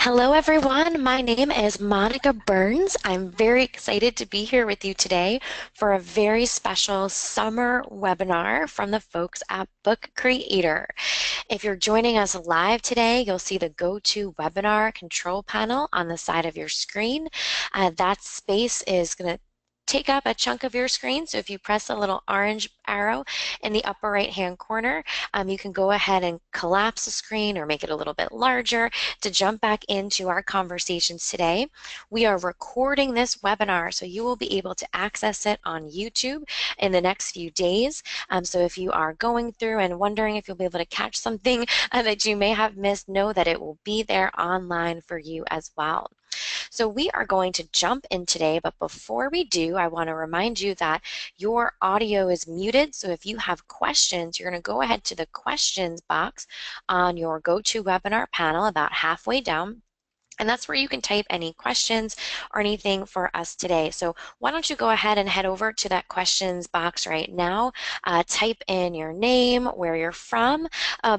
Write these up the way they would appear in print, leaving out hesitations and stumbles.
Hello, everyone. My name is Monica Burns. I'm very excited to be here with you today for a very special summer webinar from the folks at Book Creator. If you're joining us live today, you'll see the Go-To Webinar control panel on the side of your screen. That space is going to take up a chunk of your screen. So if you press the little orange arrow in the upper right hand corner, you can go ahead and collapse the screen or make it a little bit larger to jump back into our conversations today. We are recording this webinar, so you will be able to access it on YouTube in the next few days. So if you are going through and wondering if you'll be able to catch something that you may have missed, know that it will be there online for you as well. So we are going to jump in today, but before we do, I want to remind you that your audio is muted. So if you have questions, you're going to go ahead to the questions box on your GoToWebinar panel about halfway down. And that's where you can type any questions or anything for us today. So why don't you go ahead and head over to that questions box right now. Type in your name, where you're from,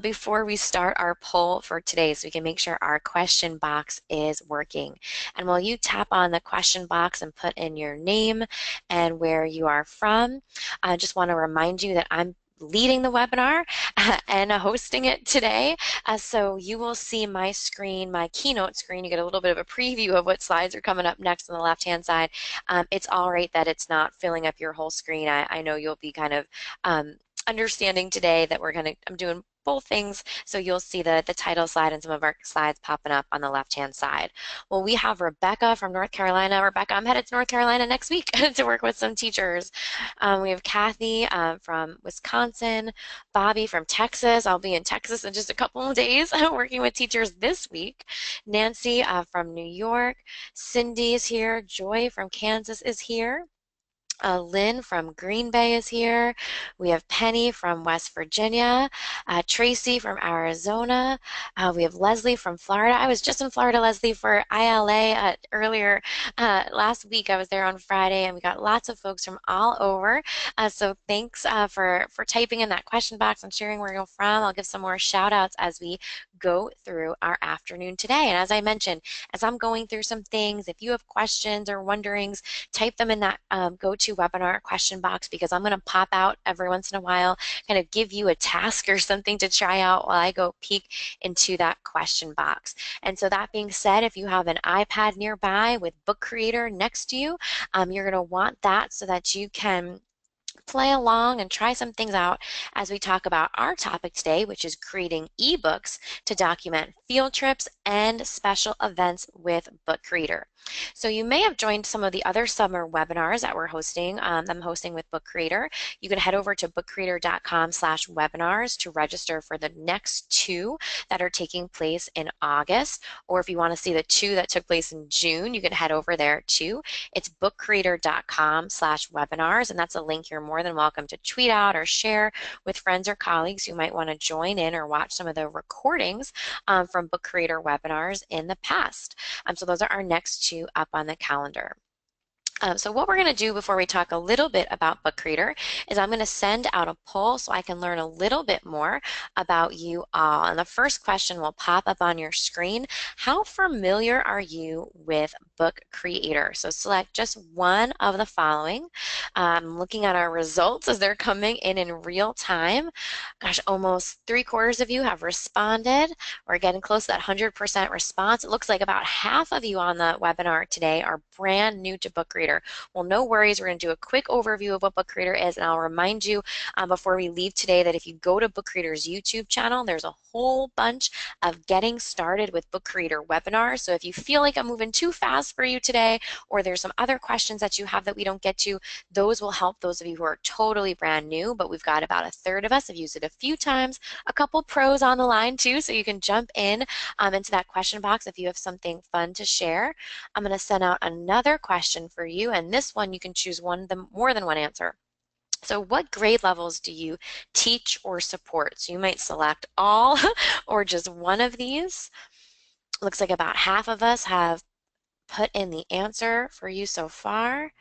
before we start our poll for today so we can make sure our question box is working. And while you tap on the question box and put in your name and where you are from, I just want to remind you that I'm leading the webinar and hosting it today. So you will see my screen, my keynote screen. You get a little bit of a preview of what slides are coming up next on the left-hand side. It's all right that it's not filling up your whole screen. I know you'll be kind of understanding today that I'm doing both things, so you'll see the title slide and some of our slides popping up on the left-hand side. Well, we have Rebecca from North Carolina. Rebecca, I'm headed to North Carolina next week to work with some teachers. We have Kathy from Wisconsin, Bobby from Texas. I'll be in Texas in just a couple of days working with teachers this week. Nancy from New York. Cindy is here. Joy from Kansas is here. Lynn from Green Bay is here. We have Penny from West Virginia. Tracy from Arizona. We have Leslie from Florida. I was just in Florida, Leslie, for ILA earlier last week. I was there on Friday, and we got lots of folks from all over. So thanks for typing in that question box and sharing where you're from. I'll give some more shout outs as we go through our afternoon today. And as I mentioned, as I'm going through some things, if you have questions or wonderings, type them in that GoToWebinar question box, because I'm going to pop out every once in a while, kind of give you a task or something to try out while I go peek into that question box. And so that being said, if you have an iPad nearby with Book Creator next to you, you're going to want that so that you can play along and try some things out as we talk about our topic today, which is creating ebooks to document field trips and special events with Book Creator. So you may have joined some of the other summer webinars that we're hosting. I'm hosting with Book Creator. You can head over to bookcreator.com/webinars to register for the next two that are taking place in August. Or if you want to see the two that took place in June, you can head over there too. It's bookcreator.com/webinars, and that's a link you're more than welcome to tweet out or share with friends or colleagues who might want to join in or watch some of the recordings from Book Creator webinars in the past. So those are our next two up on the calendar. So what we're going to do before we talk a little bit about Book Creator is I'm going to send out a poll so I can learn a little bit more about you all. And the first question will pop up on your screen. How familiar are you with Book Creator? So select just one of the following. Looking at our results as they're coming in real time. Gosh, almost 3/4 of you have responded. We're getting close to that 100% response. It looks like about half of you on the webinar today are brand new to Book Creator. Well, no worries. We're going to do a quick overview of what Book Creator is, and I'll remind you before we leave today that if you go to Book Creator's YouTube channel, there's a whole bunch of getting started with Book Creator webinars. So if you feel like I'm moving too fast for you today, or there's some other questions that you have that we don't get to, those will help those of you who are totally brand new. But we've got about 1/3 of us have used it a few times, a couple pros on the line too, so you can jump in into that question box if you have something fun to share. I'm going to send out another question for you, and this one you can choose more than one answer. So what grade levels do you teach or support? So you might select all or just one of these. Looks like about half of us have put in the answer for you so far.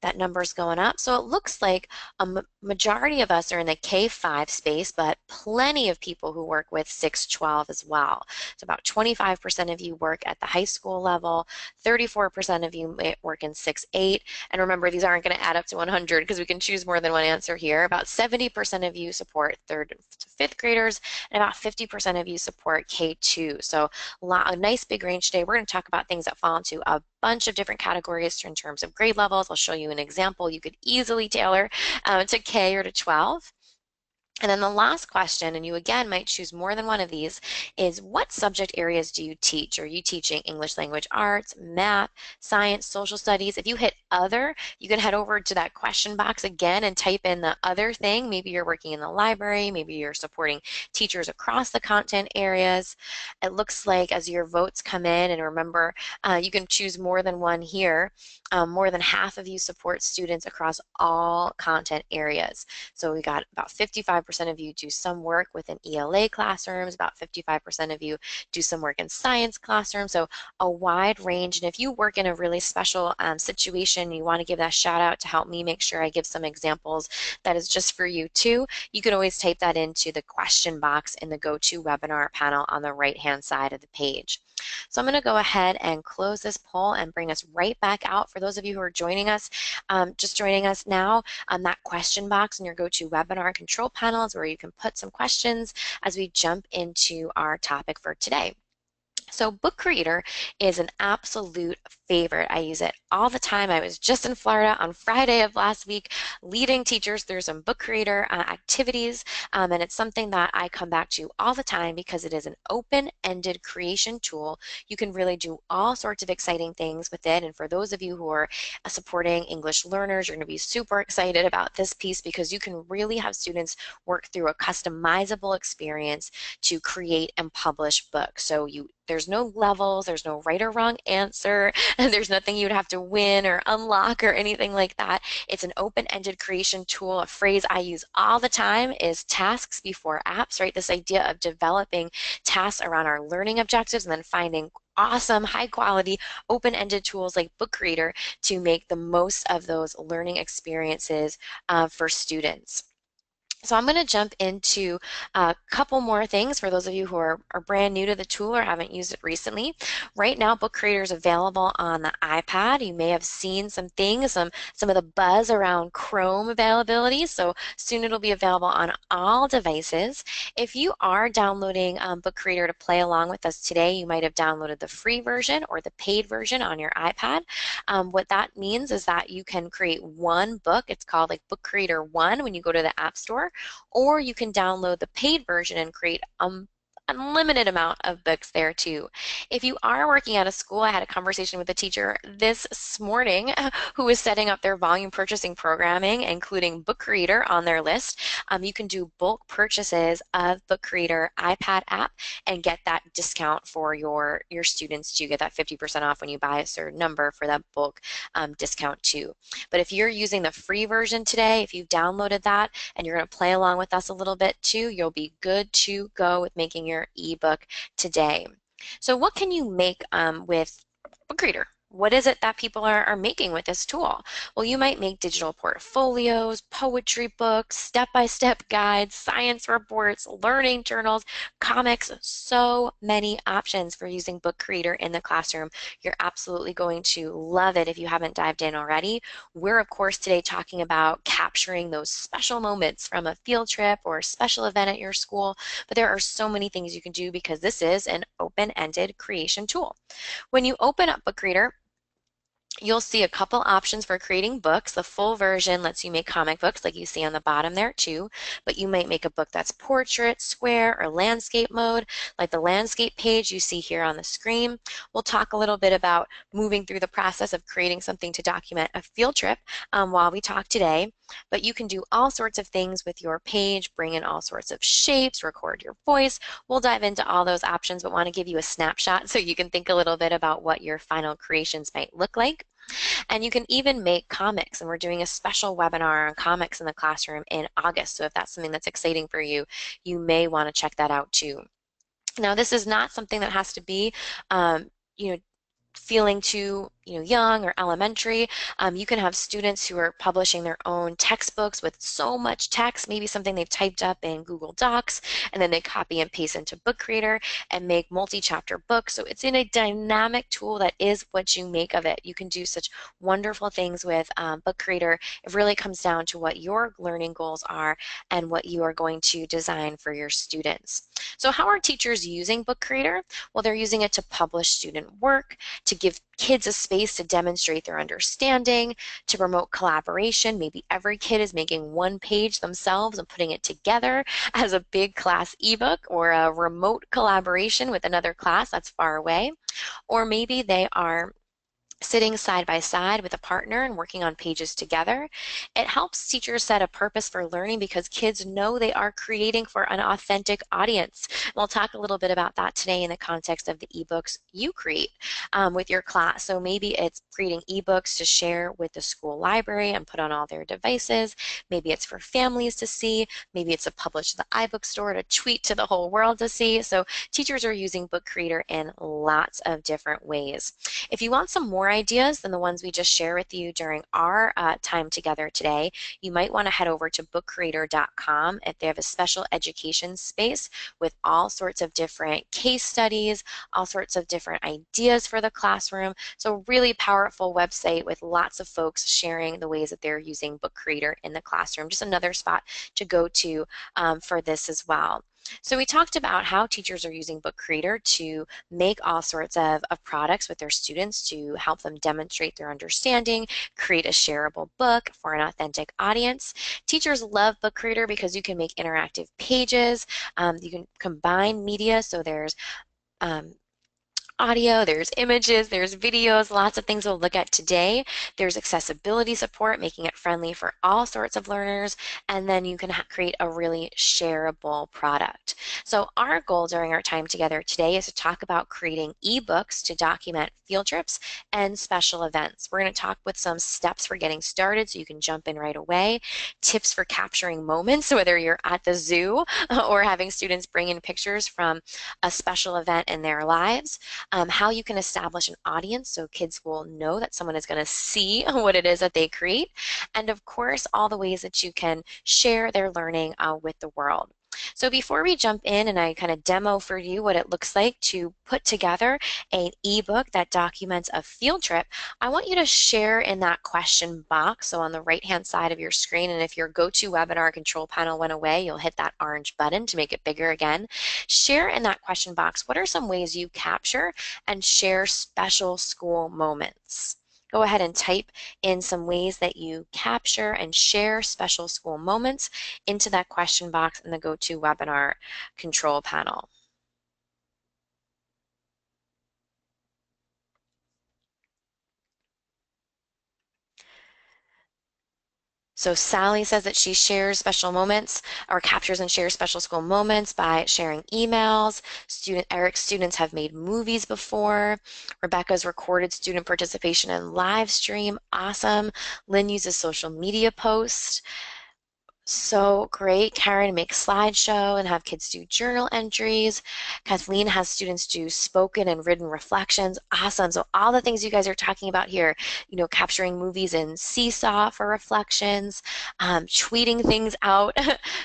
that number's going up. So it looks like a majority of us are in the K-5 space, but plenty of people who work with 6-12 as well. So about 25% of you work at the high school level, 34% of you work in 6-8. And remember, these aren't going to add up to 100 because we can choose more than one answer here. About 70% of you support 3rd to 5th graders, and about 50% of you support K2. So a nice big range today. We're going to talk about things that fall into a bunch of different categories in terms of grade levels. I'll show you an example you could easily tailor to K or to 12. And then the last question, and you again might choose more than one of these, is what subject areas do you teach? Are you teaching English language arts, math, science, social studies? If you hit other, you can head over to that question box again and type in the other thing. Maybe you're working in the library, maybe you're supporting teachers across the content areas. It looks like as your votes come in, and remember, you can choose more than one here, more than half of you support students across all content areas. So we got about 55% of you do some work within ELA classrooms, about 55% of you do some work in science classrooms, so a wide range. And if you work in a really special situation, you want to give that shout out to help me make sure I give some examples that is just for you too, you can always type that into the question box in the GoToWebinar panel on the right-hand side of the page. So I'm going to go ahead and close this poll and bring us right back out. For those of you who are joining us, just joining us now, that question box in your GoToWebinar control panel is where you can put some questions as we jump into our topic for today. So Book Creator is an absolute favorite. I use it all the time. I was just in Florida on Friday of last week leading teachers through some Book Creator activities, and it's something that I come back to all the time because it is an open-ended creation tool. You can really do all sorts of exciting things with it, and for those of you who are supporting English learners, you're going to be super excited about this piece because you can really have students work through a customizable experience to create and publish books. So there's no levels, there's no right or wrong answer, and there's nothing you'd have to win or unlock or anything like that. It's an open-ended creation tool. A phrase I use all the time is tasks before apps, right? This idea of developing tasks around our learning objectives and then finding awesome, high-quality, open-ended tools like Book Creator to make the most of those learning experiences for students. So I'm going to jump into a couple more things for those of you who are brand new to the tool or haven't used it recently. Right now, Book Creator is available on the iPad. You may have seen some things, some of the buzz around Chrome availability. So soon it'll be available on all devices. If you are downloading Book Creator to play along with us today, you might have downloaded the free version or the paid version on your iPad. What that means is that you can create one book. It's called like Book Creator 1 when you go to the App Store, or you can download the paid version and create unlimited amount of books there too. If you are working at a school, I had a conversation with a teacher this morning who is setting up their volume purchasing programming, including Book Creator on their list. You can do bulk purchases of Book Creator iPad app and get that discount for your students too. Get that 50% off when you buy a certain number for that bulk discount too. But if you're using the free version today, if you've downloaded that and you're going to play along with us a little bit too, you'll be good to go with making your ebook today. So what can you make with Book Reader? What is it that people are making with this tool? Well, you might make digital portfolios, poetry books, step-by-step guides, science reports, learning journals, comics, so many options for using Book Creator in the classroom. You're absolutely going to love it if you haven't dived in already. We're, of course, today talking about capturing those special moments from a field trip or a special event at your school, but there are so many things you can do because this is an open-ended creation tool. When you open up Book Reader, you'll see a couple options for creating books. The full version lets you make comic books like you see on the bottom there too, but you might make a book that's portrait, square, or landscape mode, like the landscape page you see here on the screen. We'll talk a little bit about moving through the process of creating something to document a field trip while we talk today, but you can do all sorts of things with your page, bring in all sorts of shapes, record your voice. We'll dive into all those options, but want to give you a snapshot so you can think a little bit about what your final creations might look like. And you can even make comics, and we're doing a special webinar on comics in the classroom in August. So if that's something that's exciting for you, you may want to check that out too. Now, this is not something that has to be, you know, feeling too young or elementary. You can have students who are publishing their own textbooks with so much text, maybe something they've typed up in Google Docs, and then they copy and paste into Book Creator and make multi-chapter books. So it's in a dynamic tool that is what you make of it. You can do such wonderful things with Book Creator. It really comes down to what your learning goals are and what you are going to design for your students. So how are teachers using Book Creator? Well, they're using it to publish student work, to give kids a space to demonstrate their understanding, to promote collaboration. Maybe every kid is making one page themselves and putting it together as a big class ebook, or a remote collaboration with another class that's far away. Or maybe they are sitting side by side with a partner and working on pages together. It helps teachers set a purpose for learning because kids know they are creating for an authentic audience. And we'll talk a little bit about that today in the context of the ebooks you create with your class. So maybe it's creating ebooks to share with the school library and put on all their devices. Maybe it's for families to see. Maybe it's to publish to the iBook store, to tweet to the whole world to see. So teachers are using Book Creator in lots of different ways. If you want some more ideas than the ones we just shared with you during our time together today, you might want to head over to bookcreator.com if they have a special education space with all sorts of different case studies, all sorts of different ideas for the classroom. So really powerful website with lots of folks sharing the ways that they're using Book Creator in the classroom. Just another spot to go to for this as well. So we talked about how teachers are using Book Creator to make all sorts of products with their students to help them demonstrate their understanding, create a shareable book for an authentic audience. Teachers love Book Creator because you can make interactive pages. You can combine media, so there's audio, there's images, there's videos, lots of things we'll look at today. There's accessibility support, making it friendly for all sorts of learners, and then you can create a really shareable product. So our goal during our time together today is to talk about creating ebooks to document field trips and special events. We're going to talk with some steps for getting started so you can jump in right away, tips for capturing moments, whether you're at the zoo or having students bring in pictures from a special event in their lives, how you can establish an audience so kids will know that someone is going to see what it is that they create, and of course, all the ways that you can share their learning with the world. So before we jump in and I kind of demo for you what it looks like to put together an ebook that documents a field trip, I want you to share in that question box, so on the right-hand side of your screen, and if your GoToWebinar control panel went away, you'll hit that orange button to make it bigger again. Share in that question box, what are some ways you capture and share special school moments? Go ahead and type in some ways that you capture and share special school moments into that question box in the GoToWebinar control panel. So Sally says that she shares special moments, or captures and shares special school moments by sharing emails. Eric's students have made movies before. Rebecca's recorded student participation in live stream. Awesome. Lynn uses social media posts. So great. Karen makes slideshow and have kids do journal entries. Kathleen has students do spoken and written reflections. Awesome. So all the things you guys are talking about here, capturing movies in Seesaw for reflections, tweeting things out,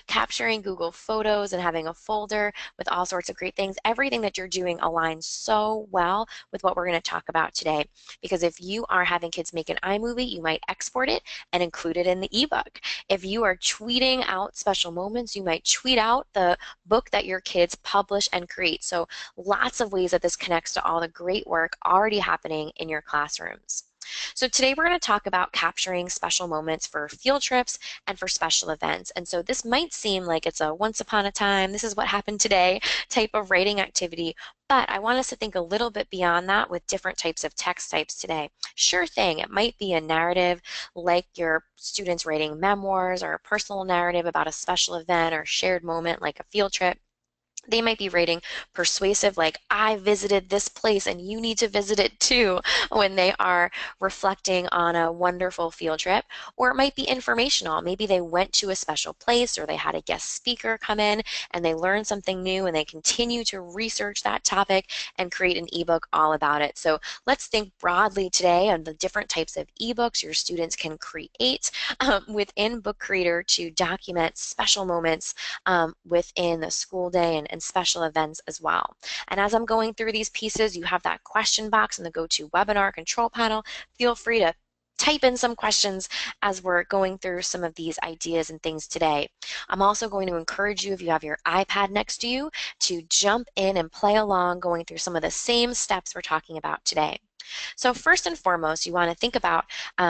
capturing Google Photos and having a folder with all sorts of great things. Everything that you're doing aligns so well with what we're going to talk about today. Because if you are having kids make an iMovie, you might export it and include it in the ebook. If you are tweeting out special moments, you might tweet out the book that your kids publish and create. So lots of ways that this connects to all the great work already happening in your classrooms. So today we're going to talk about capturing special moments for field trips and for special events. And so this might seem like it's a once upon a time, this is what happened today type of writing activity, but I want us to think a little bit beyond that with different types of text types today. Sure thing, it might be a narrative like your students writing memoirs, or a personal narrative about a special event or shared moment like a field trip. They might be rating persuasive, like, I visited this place and you need to visit it too, when they are reflecting on a wonderful field trip. Or it might be informational. Maybe they went to a special place or they had a guest speaker come in and they learned something new and they continue to research that topic and create an ebook all about it. So let's think broadly today on the different types of ebooks your students can create within Book Creator to document special moments within the school day and special events as well. And as I'm going through these pieces, you have that question box in the GoToWebinar control panel. Feel free to type in some questions as we're going through some of these ideas and things today. I'm also going to encourage you, if you have your iPad next to you, to jump in and play along going through some of the same steps we're talking about today. So first and foremost, you want to think about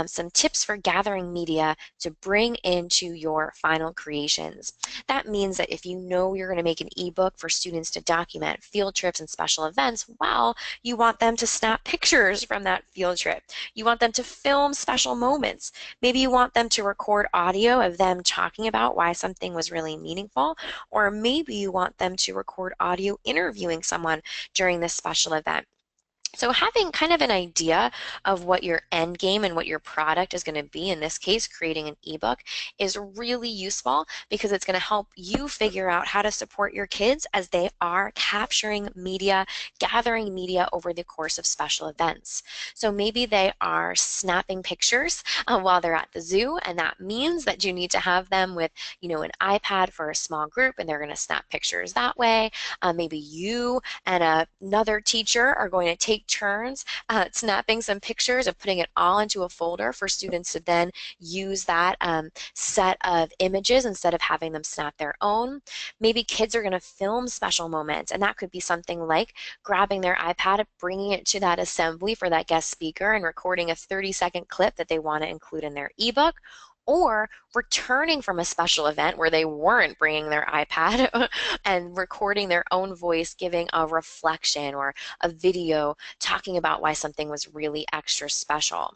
some tips for gathering media to bring into your final creations. That means that if you know you're going to make an ebook for students to document field trips and special events, well, you want them to snap pictures from that field trip. You want them to film special moments. Maybe you want them to record audio of them talking about why something was really meaningful, or maybe you want them to record audio interviewing someone during this special event. So having kind of an idea of what your end game and what your product is going to be, in this case, creating an ebook, is really useful because it's going to help you figure out how to support your kids as they are capturing media, gathering media over the course of special events. So maybe they are snapping pictures while they're at the zoo, and that means that you need to have them with, an iPad for a small group, and they're going to snap pictures that way. Maybe you and another teacher are going to take turns snapping some pictures and putting it all into a folder for students to then use that set of images instead of having them snap their own. Maybe kids are going to film special moments, and that could be something like grabbing their iPad, bringing it to that assembly for that guest speaker and recording a 30-second clip that they want to include in their ebook, or returning from a special event where they weren't bringing their iPad and recording their own voice, giving a reflection or a video talking about why something was really extra special.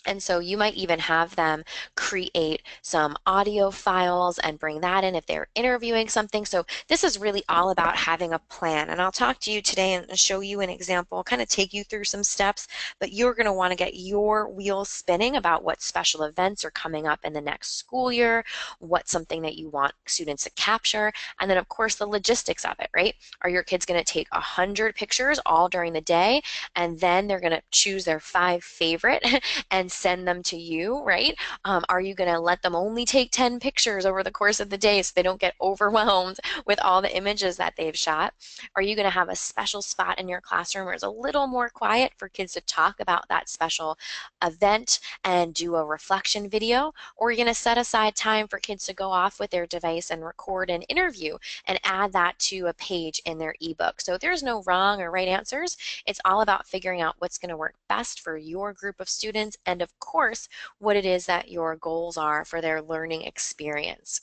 And so you might even have them create some audio files and bring that in if they're interviewing something. So this is really all about having a plan. And I'll talk to you today and show you an example, kind of take you through some steps, but you're going to want to get your wheels spinning about what special events are coming up in the next school year, what's something that you want students to capture, and then of course the logistics of it, right? Are your kids going to take 100 pictures all during the day, and then they're going to choose their 5 favorite and send them to you, right? Are you going to let them only take 10 pictures over the course of the day so they don't get overwhelmed with all the images that they've shot? Are you going to have a special spot in your classroom where it's a little more quiet for kids to talk about that special event and do a reflection video? Or are you going to set aside time for kids to go off with their device and record an interview and add that to a page in their ebook? So there's no wrong or right answers. It's all about figuring out what's going to work best for your group of students, and of course, what it is that your goals are for their learning experience.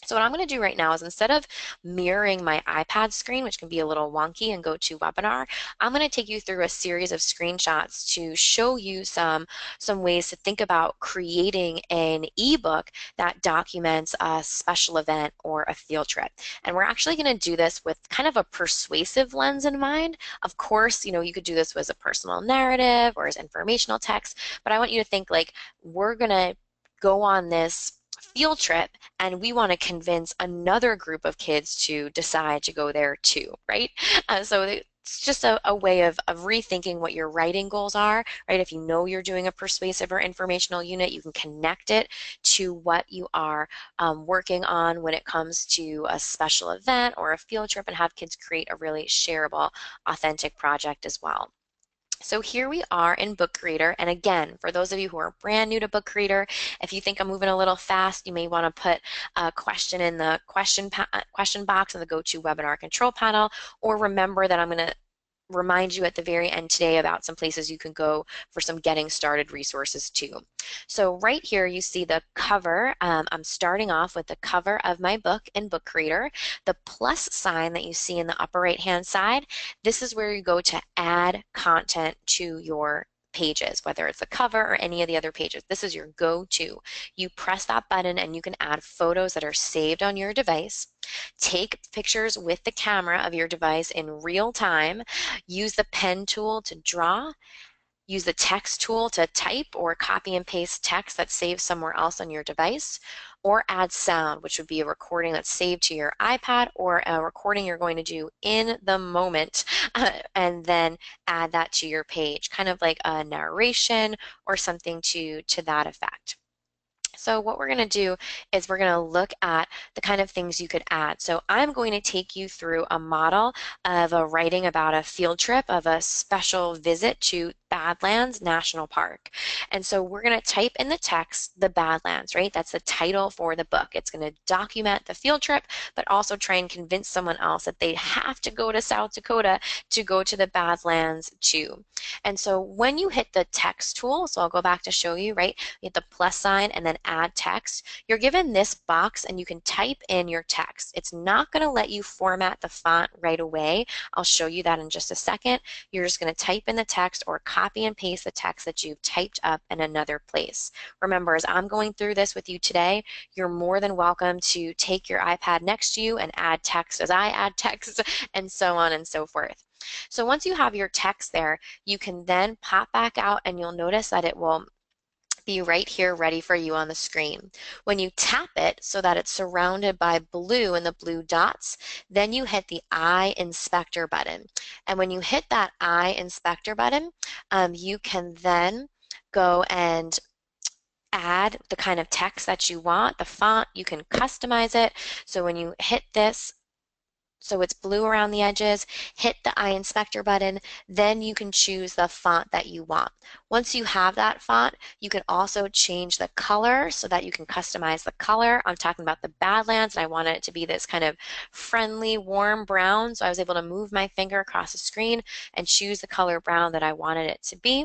So what I'm going to do right now is, instead of mirroring my iPad screen, which can be a little wonky and GoToWebinar, I'm going to take you through a series of screenshots to show you some ways to think about creating an ebook that documents a special event or a field trip. And we're actually going to do this with kind of a persuasive lens in mind. Of course, you could do this as a personal narrative or as informational text, but I want you to think like, we're going to go on this field trip and we want to convince another group of kids to decide to go there too, right? So it's just a way of rethinking what your writing goals are, right? If you know you're doing a persuasive or informational unit, you can connect it to what you are working on when it comes to a special event or a field trip, and have kids create a really shareable, authentic project as well. So here we are in Book Creator, and again, for those of you who are brand new to Book Creator, if you think I'm moving a little fast, you may want to put a question in the question box in the GoToWebinar control panel, or remember that I'm going to remind you at the very end today about some places you can go for some getting started resources too. So right here you see the cover. I'm starting off with the cover of my book in Book Creator. The plus sign that you see in the upper right hand side, this is where you go to add content to your pages, whether it's the cover or any of the other pages. This is your go-to. You press that button and you can add photos that are saved on your device. Take pictures with the camera of your device in real time. Use the pen tool to draw. Use the text tool to type or copy and paste text that's saved somewhere else on your device, or add sound, which would be a recording that's saved to your iPad or a recording you're going to do in the moment, and then add that to your page, kind of like a narration or something to that effect. So what we're going to do is we're going to look at the kind of things you could add. So I'm going to take you through a model of a writing about a field trip of a special visit to Badlands National Park. And so we're going to type in the text, the Badlands, right? That's the title for the book. It's going to document the field trip, but also try and convince someone else that they have to go to South Dakota to go to the Badlands too. And so when you hit the text tool, so I'll go back to show you, right? You hit the plus sign and then add text. You're given this box and you can type in your text. It's not going to let you format the font right away. I'll show you that in just a second. You're just going to type in the text or copy and paste the text that you've typed up in another place. Remember, as I'm going through this with you today, you're more than welcome to take your iPad next to you and add text as I add text, and so on and so forth. So once you have your text there, you can then pop back out and you'll notice that it will be right here ready for you on the screen. When you tap it so that it's surrounded by blue and the blue dots, then you hit the Eye Inspector button. And when you hit that Eye Inspector button, you can then go and add the kind of text that you want, the font, you can customize it. So when you hit this, so it's blue around the edges, hit the Eye Inspector button, then you can choose the font that you want. Once you have that font, you can also change the color so that you can customize the color. I'm talking about the Badlands, and I wanted it to be this kind of friendly, warm brown, so I was able to move my finger across the screen and choose the color brown that I wanted it to be.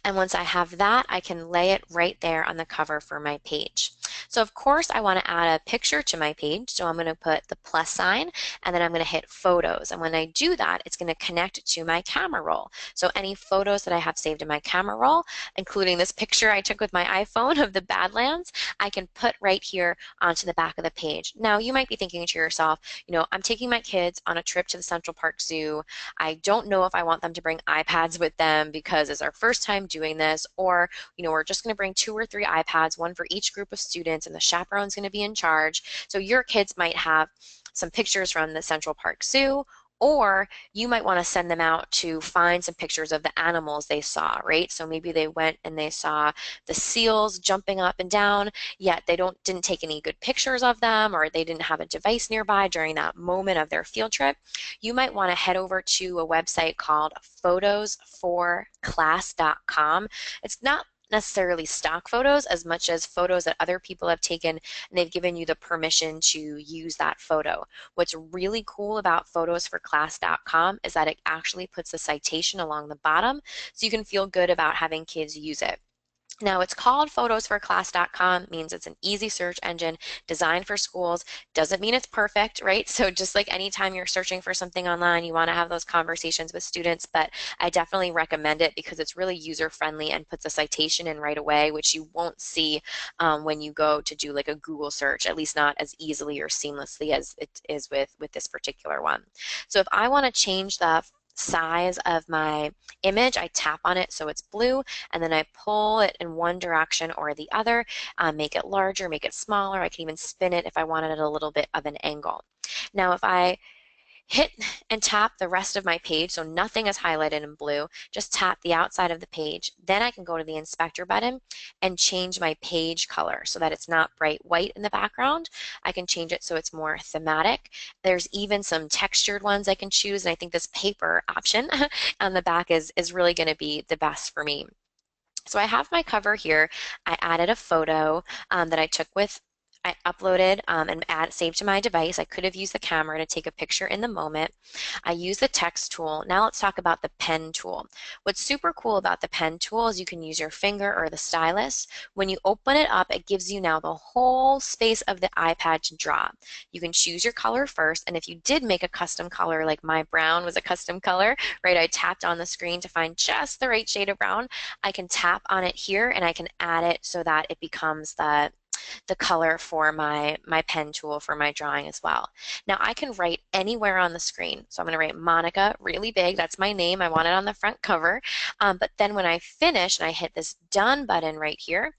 And once I have that, I can lay it right there on the cover for my page. So of course I want to add a picture to my page. So I'm going to put the plus sign and then I'm going to hit photos. And when I do that, it's going to connect to my camera roll. So any photos that I have saved in my camera roll, including this picture I took with my iPhone of the Badlands, I can put right here onto the back of the page. Now you might be thinking to yourself, you know, I'm taking my kids on a trip to the Central Park Zoo. I don't know if I want them to bring iPads with them because it's our first time doing this, or you know, we're just going to bring 2 or 3 iPads, one for each group of students, and the chaperone's going to be in charge. So your kids might have some pictures from the Central Park Zoo, or you might want to send them out to find some pictures of the animals they saw, right? So maybe they went and they saw the seals jumping up and down, yet they didn't take any good pictures of them, or they didn't have a device nearby during that moment of their field trip. You might want to head over to a website called photosforclass.com. It's not necessarily stock photos as much as photos that other people have taken, and they've given you the permission to use that photo. What's really cool about photosforclass.com is that it actually puts a citation along the bottom, so you can feel good about having kids use it. Now it's called photosforclass.com, means it's an easy search engine designed for schools. Doesn't mean it's perfect, right? So just like anytime you're searching for something online, you want to have those conversations with students, but I definitely recommend it because it's really user-friendly and puts a citation in right away, which you won't see when you go to do like a Google search, at least not as easily or seamlessly as it is with this particular one. So if I want to change the size of my image, I tap on it so it's blue, and then I pull it in one direction or the other, make it larger, make it smaller. I can even spin it if I wanted it a little bit of an angle. Now if I hit and tap the rest of my page, so nothing is highlighted in blue, just tap the outside of the page. Then I can go to the inspector button and change my page color so that it's not bright white in the background. I can change it so it's more thematic. There's even some textured ones I can choose, and I think this paper option on the back is really going to be the best for me. So I have my cover here. I added a photo that I took with I uploaded and saved to my device. I could have used the camera to take a picture in the moment. I use the text tool. Now let's talk about the pen tool. What's super cool about the pen tool is you can use your finger or the stylus. When you open it up, it gives you now the whole space of the iPad to draw. You can choose your color first, and if you did make a custom color, like my brown was a custom color, right? I tapped on the screen to find just the right shade of brown. I can tap on it here and I can add it so that it becomes the color for my pen tool for my drawing as well. Now I can write anywhere on the screen. So I'm going to write Monica really big. That's my name. I want it on the front cover. But then when I finish and I hit this done button right here,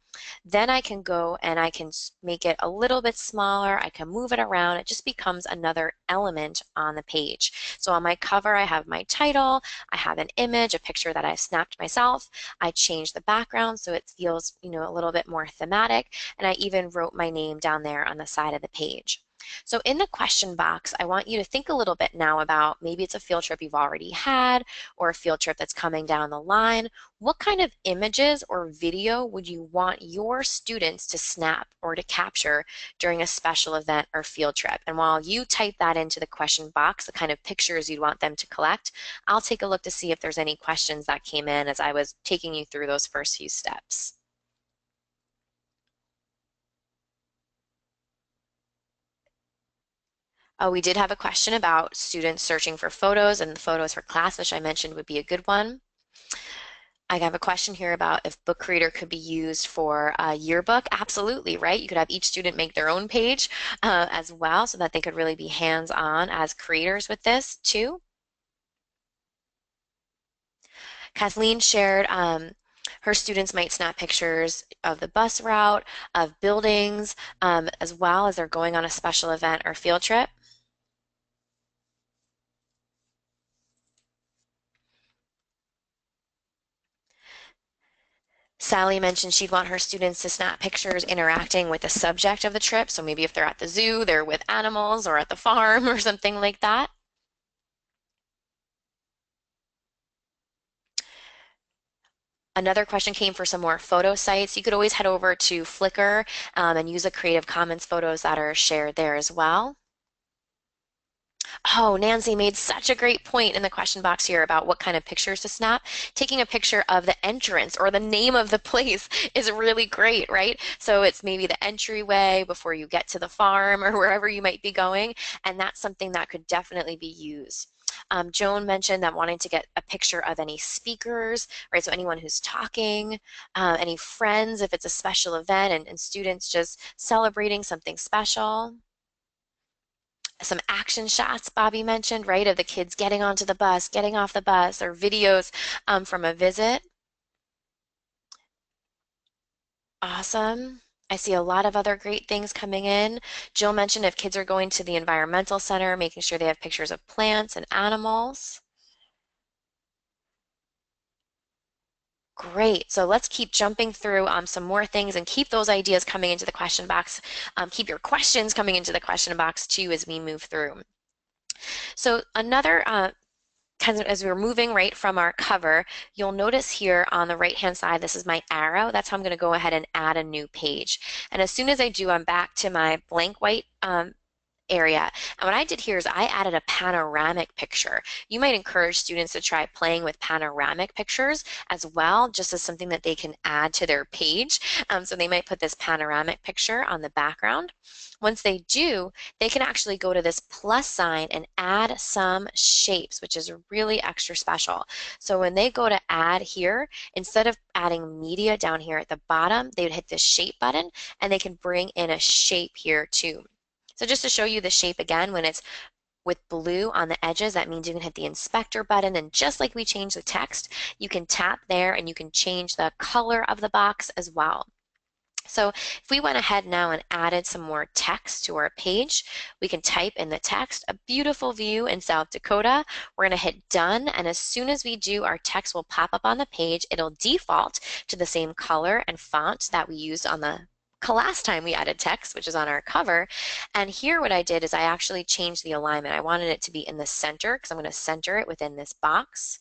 then I can go and I can make it a little bit smaller. I can move it around. It just becomes another element on the page. So on my cover, I have my title. I have an image, a picture that I've snapped myself. I changed the background so it feels, a little bit more thematic. And I even wrote my name down there on the side of the page. So in the question box, I want you to think a little bit now about maybe it's a field trip you've already had or a field trip that's coming down the line. What kind of images or video would you want your students to snap or to capture during a special event or field trip? And while you type that into the question box, the kind of pictures you'd want them to collect, I'll take a look to see if there's any questions that came in as I was taking you through those first few steps. We did have a question about students searching for photos and the photos for class, which I mentioned would be a good one. I have a question here about if Book Creator could be used for a yearbook. Absolutely, right? You could have each student make their own page as well so that they could really be hands-on as creators with this too. Kathleen shared her students might snap pictures of the bus route, of buildings, as well as they're going on a special event or field trip. Sally mentioned she'd want her students to snap pictures interacting with the subject of the trip. So maybe if they're at the zoo, they're with animals or at the farm or something like that. Another question came for some more photo sites. You could always head over to Flickr and use the Creative Commons photos that are shared there as well. Oh, Nancy made such a great point in the question box here about what kind of pictures to snap. Taking a picture of the entrance or the name of the place is really great, right? So it's maybe the entryway before you get to the farm or wherever you might be going, and that's something that could definitely be used. Joan mentioned that wanting to get a picture of any speakers, right? So anyone who's talking, any friends if it's a special event and students just celebrating something special. Some action shots Bobby mentioned, right, of the kids getting onto the bus, getting off the bus, or videos from a visit. Awesome. I see a lot of other great things coming in. Jill mentioned if kids are going to the environmental center, making sure they have pictures of plants and animals. Great. So let's keep jumping through some more things and keep those ideas coming into the question box. Keep your questions coming into the question box too as we move through. So another kind of as we're moving right from our cover, you'll notice here on the right-hand side, this is my arrow. That's how I'm going to go ahead and add a new page. And as soon as I do, I'm back to my blank white area. And what I did here is I added a panoramic picture. You might encourage students to try playing with panoramic pictures as well, just as something that they can add to their page. So they might put this panoramic picture on the background. Once they do, they can actually go to this plus sign and add some shapes, which is really extra special. So when they go to add here, instead of adding media down here at the bottom, they would hit this shape button and they can bring in a shape here too. So just to show you the shape again, when it's with blue on the edges, that means you can hit the inspector button, and just like we changed the text, you can tap there and you can change the color of the box as well. So if we went ahead now and added some more text to our page, we can type in the text, a beautiful view in South Dakota. We're going to hit done, and as soon as we do, our text will pop up on the page. It'll default to the same color and font that we used on the last time we added text, which is on our cover. And here what I did is I actually changed the alignment. I wanted it to be in the center because I'm going to center it within this box.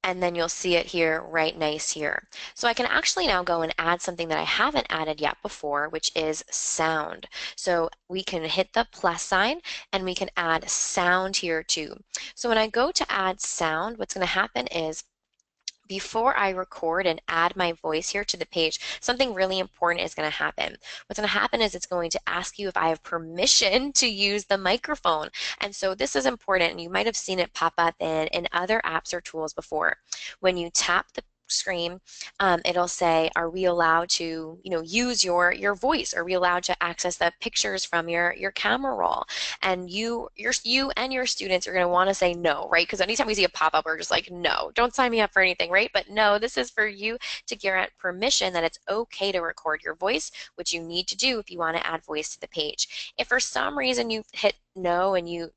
and then you'll see it here, right nice here. So I can actually now go and add something that I haven't added yet before, which is sound. So we can hit the plus sign and we can add sound here too. So when I go to add sound, what's going to happen is before I record and add my voice here to the page, something really important is going to happen. What's going to happen is it's going to ask you if I have permission to use the microphone. And so this is important, and you might have seen it pop up in other apps or tools before. When you tap the screen, it'll say, are we allowed to, use your voice? Are we allowed to access the pictures from your camera roll? And you and your students are going to want to say no, right? Because anytime we see a pop-up, we're just like, no, don't sign me up for anything, right? But no, this is for you to grant permission that it's okay to record your voice, which you need to do if you want to add voice to the page. If for some reason you hit no and you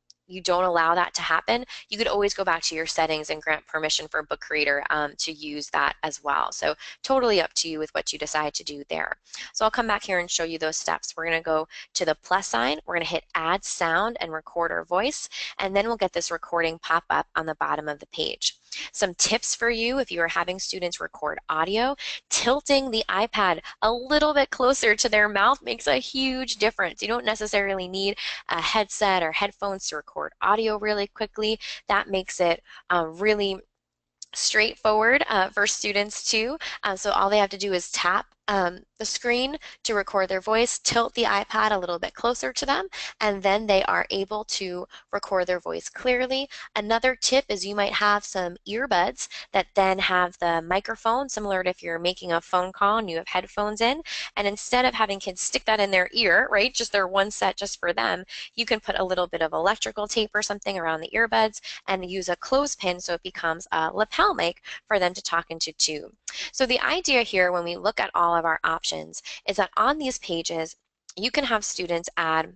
don't allow that to happen, you could always go back to your settings and grant permission for Book Creator to use that as well. So totally up to you with what you decide to do there. So I'll come back here and show you those steps. We're going to go to the plus sign. We're going to hit add sound and record our voice, and then we'll get this recording pop up on the bottom of the page. Some tips for you if you are having students record audio: tilting the iPad a little bit closer to their mouth makes a huge difference. You don't necessarily need a headset or headphones to record audio really quickly. That makes it really straightforward for students too. So all they have to do is tap the screen to record their voice, tilt the iPad a little bit closer to them, and then they are able to record their voice clearly. Another tip is you might have some earbuds that then have the microphone, similar to if you're making a phone call and you have headphones in, and instead of having kids stick that in their ear, right, just their one set just for them, you can put a little bit of electrical tape or something around the earbuds and use a clothespin so it becomes a lapel mic for them to talk into too. So the idea here when we look at all of our options is that on these pages, you can have students add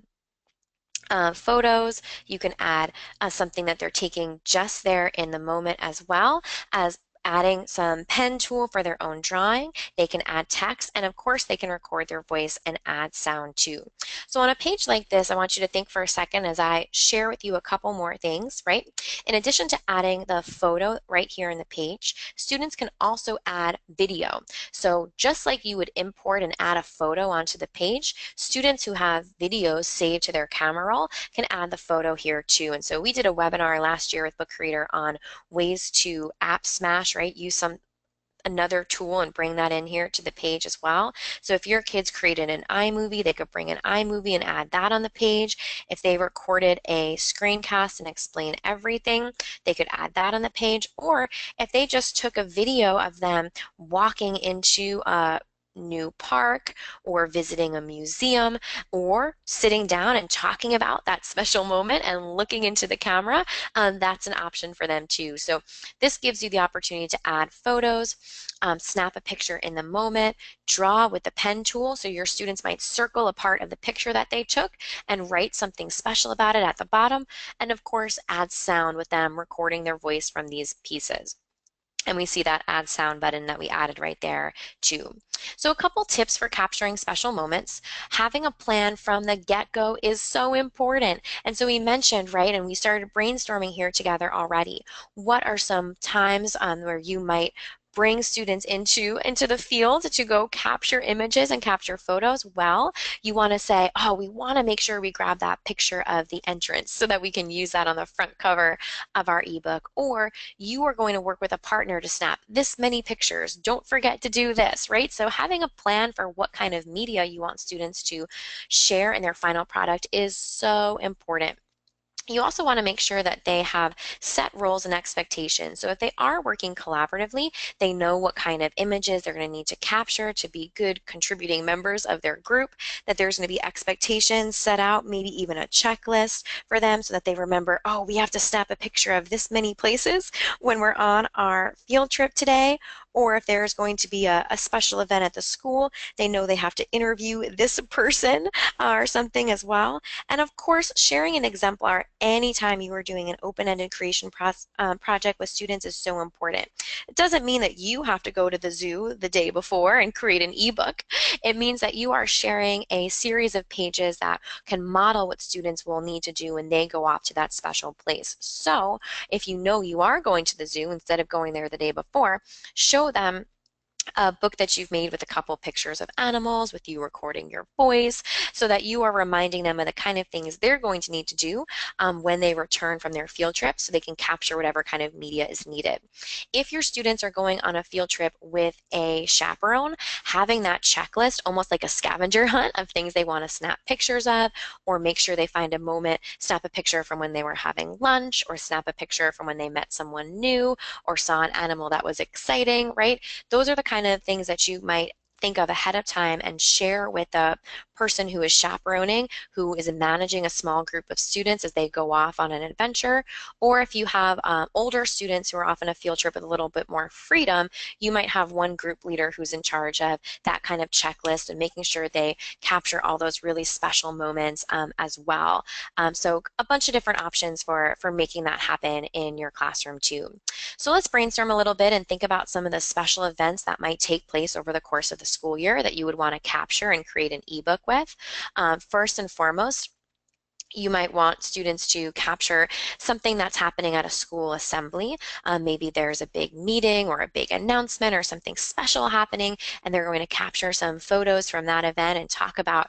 photos, you can add something that they're taking just there in the moment, as well as adding some pen tool for their own drawing. They can add text, and of course they can record their voice and add sound too. So on a page like this, I want you to think for a second as I share with you a couple more things, right? In addition to adding the photo right here in the page, students can also add video. So just like you would import and add a photo onto the page, students who have videos saved to their camera roll can add the photo here too. And so we did a webinar last year with Book Creator on ways to app smash, right? Use another tool and bring that in here to the page as well. So if your kids created an iMovie, they could bring an iMovie and add that on the page. If they recorded a screencast and explain everything, they could add that on the page. Or if they just took a video of them walking into a new park or visiting a museum or sitting down and talking about that special moment and looking into the camera, that's an option for them too. So this gives you the opportunity to add photos, snap a picture in the moment, draw with the pen tool. So your students might circle a part of the picture that they took and write something special about it at the bottom. And of course, add sound with them recording their voice from these pieces. And we see that add sound button that we added right there too. So a couple tips for capturing special moments. Having a plan from the get-go is so important. And so we mentioned, right, and we started brainstorming here together already. What are some times where you might bring students into the field to go capture images and capture photos? Well, you want to say, oh, we want to make sure we grab that picture of the entrance so that we can use that on the front cover of our ebook. Or you are going to work with a partner to snap this many pictures. Don't forget to do this, right? So having a plan for what kind of media you want students to share in their final product is so important. You also want to make sure that they have set roles and expectations. So if they are working collaboratively, they know what kind of images they're going to need to capture to be good contributing members of their group, that there's going to be expectations set out, maybe even a checklist for them so that they remember, oh, we have to snap a picture of this many places when we're on our field trip today, or if there's going to be a special event at the school, they know they have to interview this person or something as well. And of course, sharing an exemplar anytime you are doing an open-ended creation project with students is so important. It doesn't mean that you have to go to the zoo the day before and create an ebook. It means that you are sharing a series of pages that can model what students will need to do when they go off to that special place. So if you know you are going to the zoo instead of going there the day before, show them a book that you've made with a couple pictures of animals, with you recording your voice, so that you are reminding them of the kind of things they're going to need to do when they return from their field trip, so they can capture whatever kind of media is needed. If your students are going on a field trip with a chaperone, having that checklist, almost like a scavenger hunt of things they want to snap pictures of, or make sure they find a moment, snap a picture from when they were having lunch, or snap a picture from when they met someone new, or saw an animal that was exciting, right? Those are the kind of things that you might think of ahead of time and share with the person who is chaperoning, who is managing a small group of students as they go off on an adventure. Or if you have older students who are off on a field trip with a little bit more freedom, you might have one group leader who's in charge of that kind of checklist and making sure they capture all those really special moments as well. So a bunch of different options for making that happen in your classroom too. So let's brainstorm a little bit and think about some of the special events that might take place over the course of the school year that you would want to capture and create an ebook with. First and foremost, you might want students to capture something that's happening at a school assembly. Maybe there's a big meeting or a big announcement or something special happening, and they're going to capture some photos from that event and talk about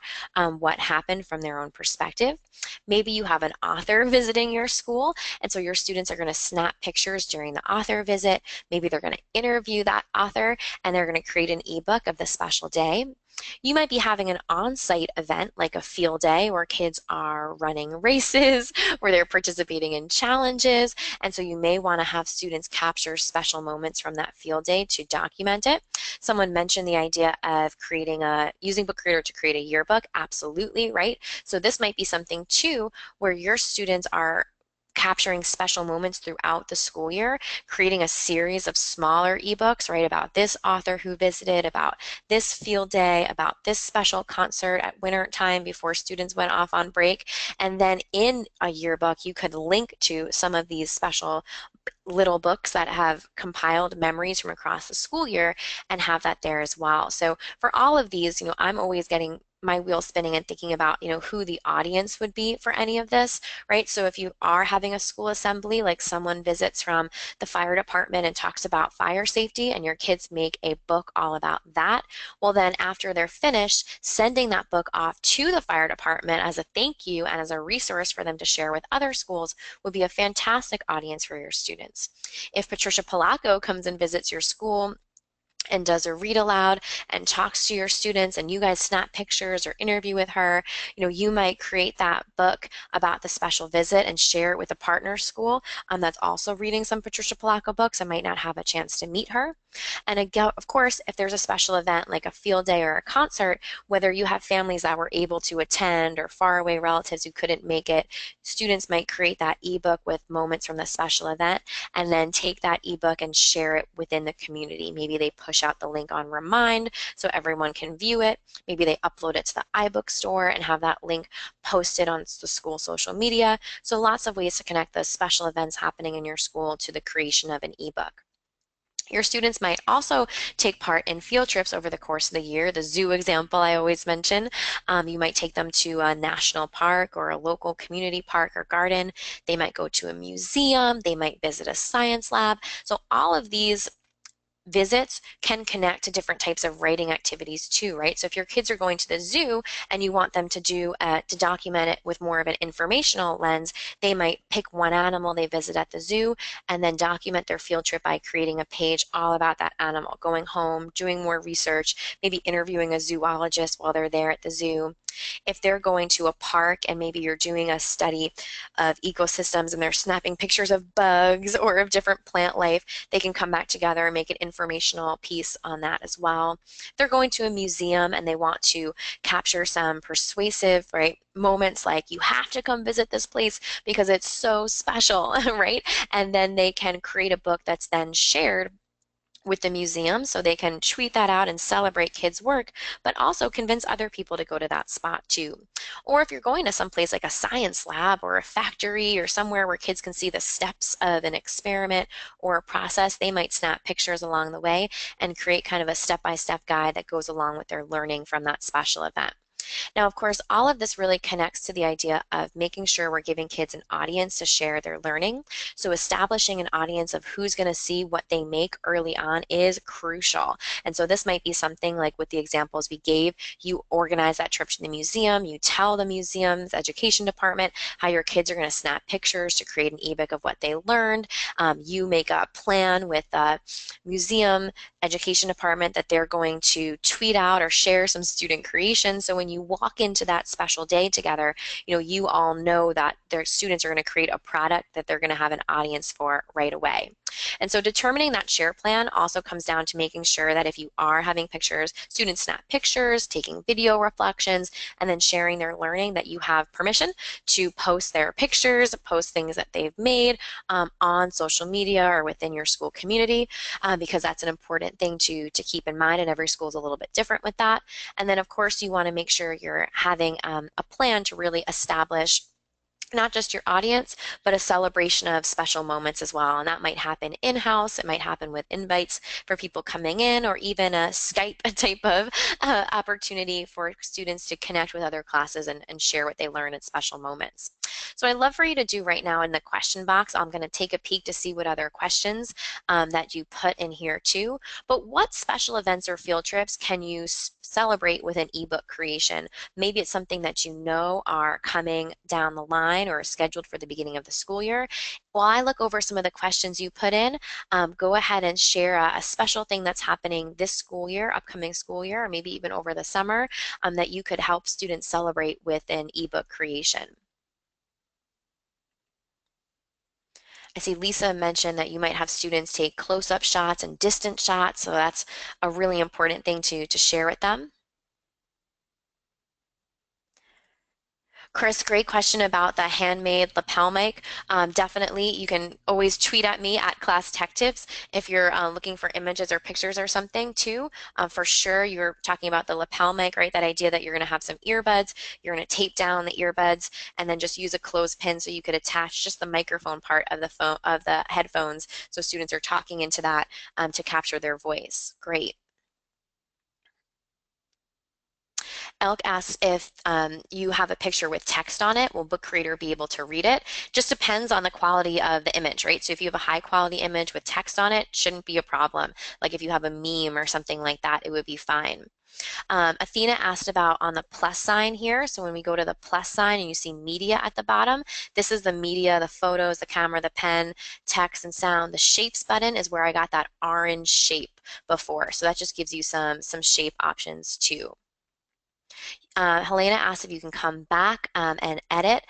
what happened from their own perspective. Maybe you have an author visiting your school, and so your students are going to snap pictures during the author visit. Maybe they're going to interview that author, and they're going to create an ebook of the special day. You might be having an on-site event like a field day where kids are running races, where they're participating in challenges, and so you may want to have students capture special moments from that field day to document it. Someone mentioned the idea of using Book Creator to create a yearbook. Absolutely, right? So this might be something too where your students are capturing special moments throughout the school year, creating a series of smaller ebooks, right, about this author who visited, about this field day, about this special concert at winter time before students went off on break. And then in a yearbook, you could link to some of these special little books that have compiled memories from across the school year and have that there as well. So for all of these, I'm always getting my wheel spinning and thinking about, who the audience would be for any of this, right? So if you are having a school assembly, like someone visits from the fire department and talks about fire safety and your kids make a book all about that, well then after they're finished, sending that book off to the fire department as a thank you and as a resource for them to share with other schools would be a fantastic audience for your students. If Patricia Polacco comes and visits your school and does a read aloud and talks to your students and you guys snap pictures or interview with her, you might create that book about the special visit and share it with a partner school that's also reading some Patricia Polacco books and might not have a chance to meet her. And again, of course, if there's a special event like a field day or a concert, whether you have families that were able to attend or faraway relatives who couldn't make it, students might create that ebook with moments from the special event and then take that ebook and share it within the community. Maybe they push out the link on Remind so everyone can view it. Maybe they upload it to the iBook store and have that link posted on the school social media. So lots of ways to connect the special events happening in your school to the creation of an ebook. Your students might also take part in field trips over the course of the year. The zoo example I always mention. You might take them to a national park or a local community park or garden. They might go to a museum. They might visit a science lab. So all of these visits can connect to different types of writing activities too, right? So if your kids are going to the zoo and you want them to document it with more of an informational lens, they might pick one animal they visit at the zoo and then document their field trip by creating a page all about that animal, going home, doing more research, maybe interviewing a zoologist while they're there at the zoo. If they're going to a park and maybe you're doing a study of ecosystems and they're snapping pictures of bugs or of different plant life, they can come back together and make an informational piece on that as well. If they're going to a museum and they want to capture some persuasive, right, moments like you have to come visit this place because it's so special, right? And then they can create a book that's then shared with the museum so they can tweet that out and celebrate kids' work, but also convince other people to go to that spot too. Or if you're going to someplace like a science lab or a factory or somewhere where kids can see the steps of an experiment or a process, they might snap pictures along the way and create kind of a step-by-step guide that goes along with their learning from that special event. Now, of course, all of this really connects to the idea of making sure we're giving kids an audience to share their learning. So establishing an audience of who's going to see what they make early on is crucial. And so this might be something like with the examples we gave, you organize that trip to the museum, you tell the museum's education department how your kids are going to snap pictures to create an ebook of what they learned. You make a plan with the museum education department that they're going to tweet out or share some student creations. So when you walk into that special day together, you all know that their students are going to create a product that they're going to have an audience for right away. And so determining that share plan also comes down to making sure that if you are having pictures, students snap pictures, taking video reflections, and then sharing their learning, that you have permission to post their pictures, post things that they've made on social media or within your school community, because that's an important thing to keep in mind, and every school is a little bit different with that. And then, of course, you want to make sure you're having a plan to really establish not just your audience, but a celebration of special moments as well. And that might happen in-house. It might happen with invites for people coming in, or even a Skype type of opportunity for students to connect with other classes and share what they learn at special moments. So I'd love for you to do right now in the question box. I'm going to take a peek to see what other questions that you put in here too. But what special events or field trips can you celebrate with an ebook creation? Maybe it's something that you know are coming down the line or scheduled for the beginning of the school year. While I look over some of the questions you put in, go ahead and share a special thing that's happening this school year, upcoming school year, or maybe even over the summer that you could help students celebrate with an ebook creation. I see Lisa mentioned that you might have students take close-up shots and distant shots, so that's a really important thing to share with them. Chris, great question about the handmade lapel mic. Definitely, you can always tweet at me at Class Tech Tips if you're looking for images or pictures or something too. For sure, you're talking about the lapel mic, right? That idea that you're going to have some earbuds, you're going to tape down the earbuds, and then just use a clothespin so you could attach just the microphone part of the phone of the headphones, so students are talking into that to capture their voice. Great. Elk asks if you have a picture with text on it, will Book Creator be able to read it? Just depends on the quality of the image, right? So if you have a high quality image with text on it, shouldn't be a problem. Like if you have a meme or something like that, it would be fine. Athena asked about on the plus sign here. So when we go to the plus sign and you see media at the bottom, this is the media, the photos, the camera, the pen, text, and sound. The shapes button is where I got that orange shape before. So that just gives you some shape options too. Helena asked if you can come back and edit.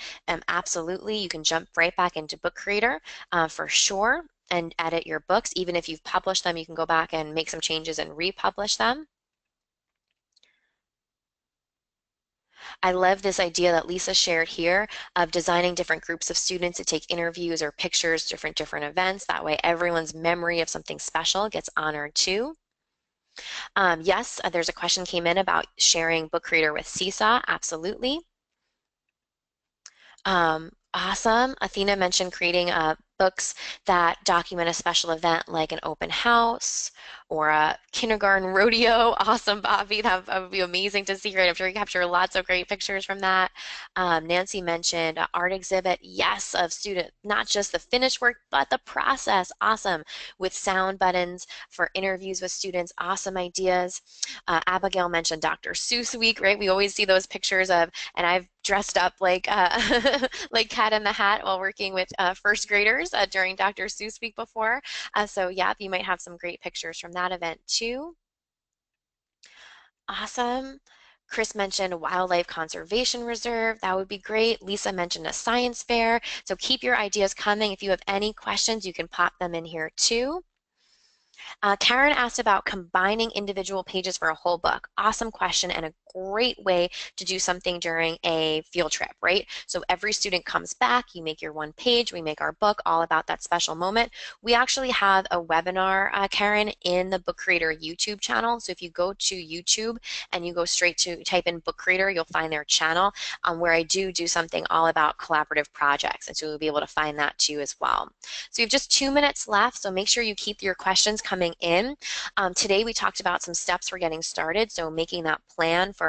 Absolutely, you can jump right back into Book Creator for sure and edit your books. Even if you've published them, you can go back and make some changes and republish them. I love this idea that Lisa shared here of designing different groups of students to take interviews or pictures, different events. That way everyone's memory of something special gets honored too. Yes, there's a question came in about sharing Book Creator with Seesaw. Absolutely. Awesome. Athena mentioned creating books that document a special event like an open house or a kindergarten rodeo. Awesome, Bobby. That would be amazing to see, right? I'm sure you capture lots of great pictures from that. Nancy mentioned an art exhibit. Yes, of student, not just the finished work, but the process. Awesome. With sound buttons for interviews with students. Awesome ideas. Abigail mentioned Dr. Seuss Week, right? We always see those pictures of, and I've dressed up like like Cat in the Hat while working with first graders during Dr. Seuss Week before. So yeah, you might have some great pictures from that event too. Awesome. Chris mentioned a wildlife conservation reserve. That would be great. Lisa mentioned a science fair. So keep your ideas coming. If you have any questions, you can pop them in here too. Karen asked about combining individual pages for a whole book. Awesome question and a great way to do something during a field trip, right? So every student comes back, you make your one page, we make our book all about that special moment. We actually have a webinar, Karen, in the Book Creator YouTube channel. So if you go to YouTube and you go straight to type in Book Creator, you'll find their channel where I do something all about collaborative projects. And so you'll be able to find that too as well. So we have just 2 minutes left, so make sure you keep your questions coming in. Today we talked about some steps for getting started, so making that plan for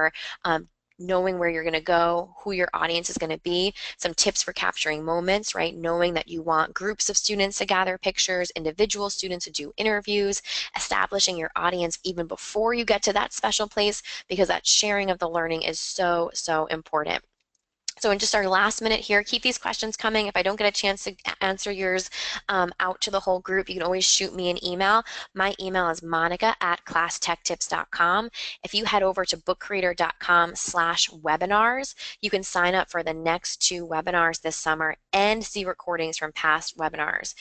knowing where you're going to go, who your audience is going to be, some tips for capturing moments, right? Knowing that you want groups of students to gather pictures, individual students to do interviews, establishing your audience even before you get to that special place, because that sharing of the learning is so, so important. So in just our last minute here, keep these questions coming. If I don't get a chance to answer yours out to the whole group, you can always shoot me an email. My email is monica@classtechtips.com. If you head over to bookcreator.com/webinars, you can sign up for the next 2 webinars this summer and see recordings from past webinars.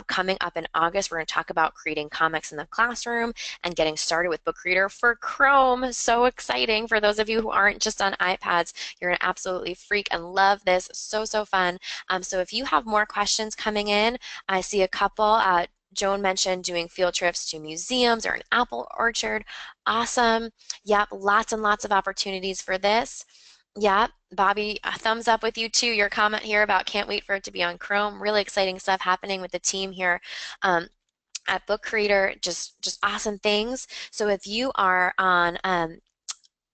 Coming up in August, we're going to talk about creating comics in the classroom and getting started with Book Creator for Chrome. So exciting for those of you who aren't just on iPads. You're going to absolutely freak and love this. So, so fun. So if you have more questions coming in, I see a couple. Joan mentioned doing field trips to museums or an apple orchard. Awesome. Yep, lots and lots of opportunities for this. Yep, Bobby, a thumbs up with you too. Your comment here about can't wait for it to be on Chrome. Really exciting stuff happening with the team here. At Book Creator, just awesome things. So if you are on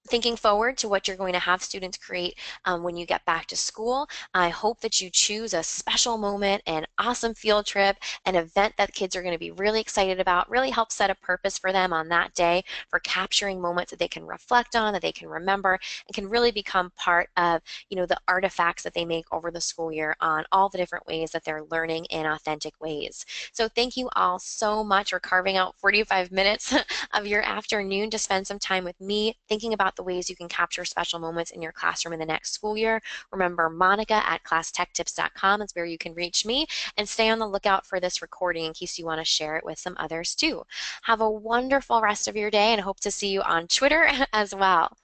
thinking forward to what you're going to have students create when you get back to school, I hope that you choose a special moment, an awesome field trip, an event that kids are going to be really excited about, really help set a purpose for them on that day for capturing moments that they can reflect on, that they can remember, and can really become part of, the artifacts that they make over the school year on all the different ways that they're learning in authentic ways. So thank you all so much for carving out 45 minutes of your afternoon to spend some time with me thinking about the ways you can capture special moments in your classroom in the next school year. Remember, monica@classtechtips.com is where you can reach me, and stay on the lookout for this recording in case you want to share it with some others too. Have a wonderful rest of your day and hope to see you on Twitter as well.